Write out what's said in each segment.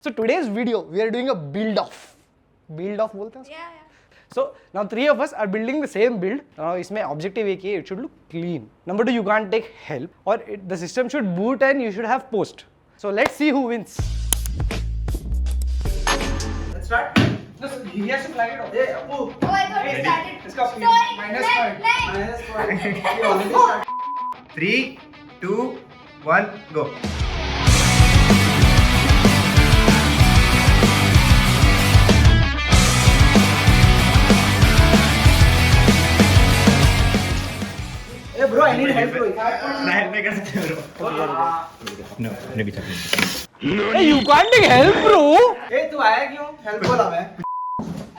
So today's video, we are doing a build off. Build off बोलते हैं उसको? Yeah. So now three of us are building the same build. Now इसमें objective एक ही है, it should look clean. Number two, you can't take help, or the system should boot and you should have post. So let's see who wins. Let's start. No, he has to flag it off. Hey, Apu. Oh, I thought we started. Let's go. Sorry, Minus lag, point. lag. Minus point. We already started. 3, 2, 1, go. Hey bro, I need help bro. मैं help नहीं कर सकता bro. No ने भी चाहिए. Hey, you can't take help, bro. Hey, तू आया क्यों? Help बोला मैं.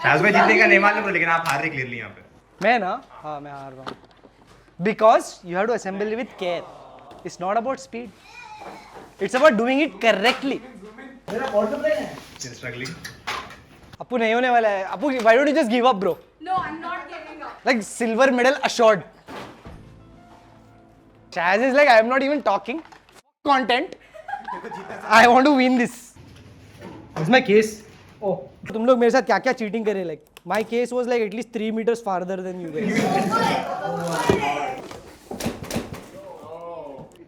शाहज भाई जीतने का नहीं मालूम लेकिन आप हार रहे क्लियरली यहाँ पे. मैं ना, हाँ मैं हार रहा हूँ. Because you have to assemble with care. It's not about speed. It's about doing it correctly. मेरा bottom line है. Still struggling. अपू नहीं होने वाला है. अपू, why don't you just give up, bro? No, I'm not giving up. Like silver medal assured. Chaz is like, I am not even talking. Content. I want to win this. What's my case? Oh, तुम लोग मेरे साथ क्या क्या cheating करे? Like my case was like at least 3 meters farther than you guys.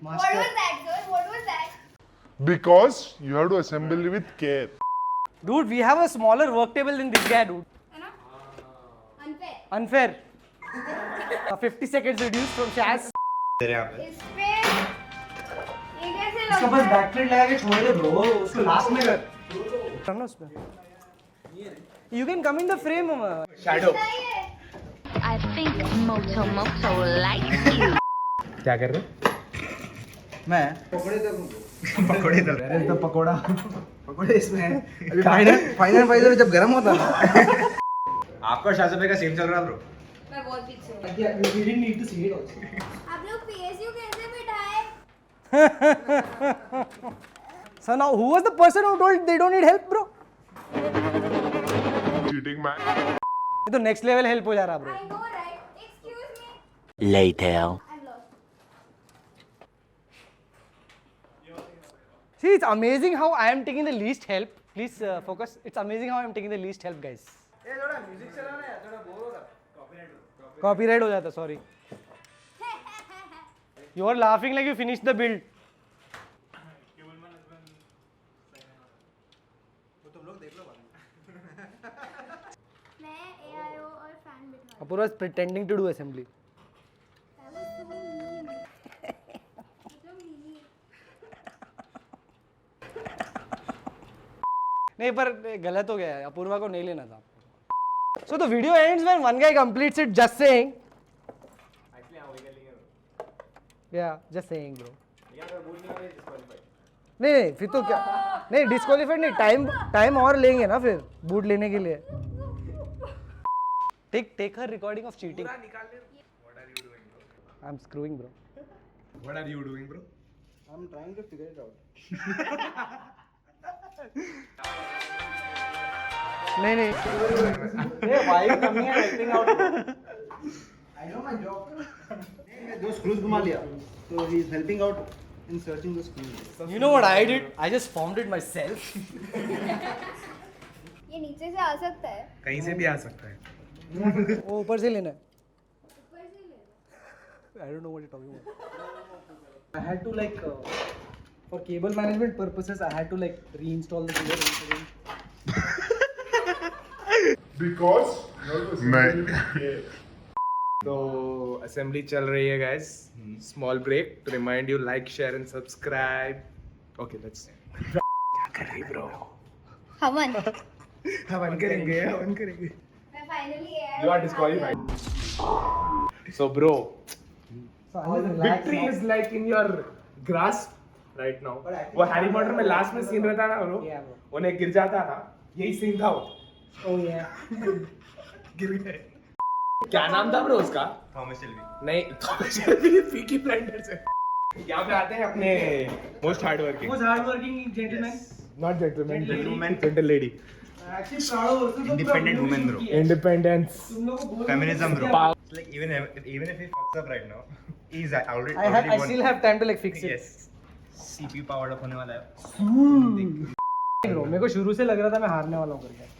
What was that, sir? What was that? Because you have to assemble with care. Dude, we have a smaller work table than this guy, dude. है ना? Unfair. Unfair. 50 seconds reduced from Chaz. तेरे यहाँ पे. इस पे ये कैसे इसका लगता बस है? बैकफ्लिप लगा के छोड़ दे bro. उसको लास्ट में कर. करना उसमें. You can come in the frame, mama. Shadow. बताइए. I think Moto likes you. क्या कर रहे हो? मैं पकोड़े तक पकौड़े तल. Where is the pakora? पकोड़े इसमें है. अभी फाइनल प्राइस में जब गरम होता है. आपका शाहज भाई का सेम चल रहा है ब्रो. मैं बहुत पीछे हूँ. We didn't need to see it also. आप लोग PSU कैसे बिठाए? So now, who was the person who told they don't need help, bro? Cheating man. ये तो next level help हो जा रहा, bro. I know, right? Excuse me. Later. I'm lost. See, it's amazing how I am taking the least help. Please focus. It's amazing how I am taking the least help, guys. ये थोड़ा music चलाना है, थोड़ा bore हो रहा. Copyright हो जाता, sorry. You are laughing like you finished the build. मैं AIO और fan बिठा. Apurva was pretending to do assembly. That was so mean. So mean. नहीं पर गलत हो गया है. अपूर्वा को नहीं लेना था. So the video ends when one guy completes it. Just saying. Yeah, just saying, bro. नहीं फिर तो क्या नहीं डिस्क्वालीफाइड नहीं टाइम और लेंगे ना फिर बूट लेने के लिए take her recording of cheating I am screwing bro What are you doing bro? I'm trying to figure it out. नहीं Hey, why you coming and helping out? I know my job. दो screws घुमा लिया. So he is helping out in searching the screws. you know what I did I just formed it myself ये नीचे से आ सकता है. कहीं से भी आ सकता है. वो ऊपर से लेना है ऊपर से ले लो. I don't know what you're talking about I had to like for cable management purposes I had to like reinstall the cable once again. Because you have to assemble with care. तो assembly चल रही है guys. Small break to remind you like share and subscribe. Okay let's. क्या कर रही bro? हवन. हवन करेंगे. मैं finally AIO. You are disqualified. So bro, So I was victory is like in your grasp right now. वो Harry Potter में last में सीन रहता ना ब्रो, Yeah, bro. उन्हें गिर जाता था. यही सीन था वो. Oh yeah. गिर गए. क्या नाम था ब्रो उसका? Thomas Shelby. नहीं, थॉमस शेल्बी पीकी ब्लाइंडर्स है. यहाँ पे आते हैं अपने most hard working. Most hardworking gentleman. Not gentleman, Gentleman. Gentle lady. Actually proud of also. Independent woman, bro. Independence. तुम लोगों को बोल. Feminism bro. Power. It's like even if he fucks up right now, he's already I still have time to like fix it Yes. CPU powered up होने वाला है. Bro मेरे को शुरू से लग रहा था मैं हारने वाला हूँ करके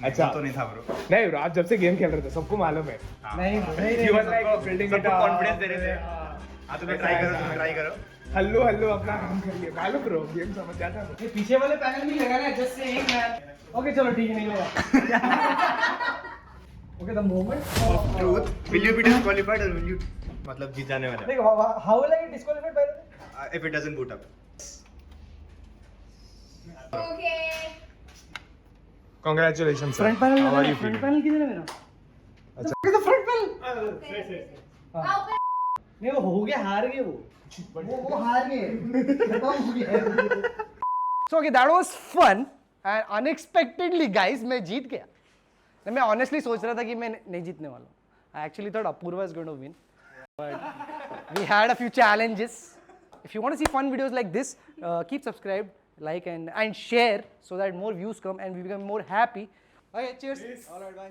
अच्छा तो नहीं था ब्रो नहीं bro, आप जब से गेम खेल रहे थे सबको मालूम है नहीं You were like building it up. Confidence दे रहे थे हाँ तुम्हें ट्राई करो हल्लू हल्लू अपना काम कर लिया मालूम ब्रो गेम समझ जाता है ये पीछे वाले पैनल नहीं लगा ना जस्ट से एक मैन ओके चलो ठीक है नहीं लगा okay the moment truth will you B disqualified और विल यू मतलब जीत जाने वाला देखो how will I disqualified by the if it doesn't boot up Okay. Congratulations sir. Front panel How are you front feeling? Panel किधर है मेरा अच्छा तो फ्रंट पैनल नहीं वो हो गया हार गए वो हार गए खत्म हो गया so okay that was fun and unexpectedly guys मैं जीत गया मैं ऑनेस्टली सोच रहा था कि मैं नहीं जीतने वाला हूं I actually thought Apurva is going to win but we had a few challenges if you want to see fun videos like this keep subscribed like and share so that more views come and we become more happy okay cheers all right bye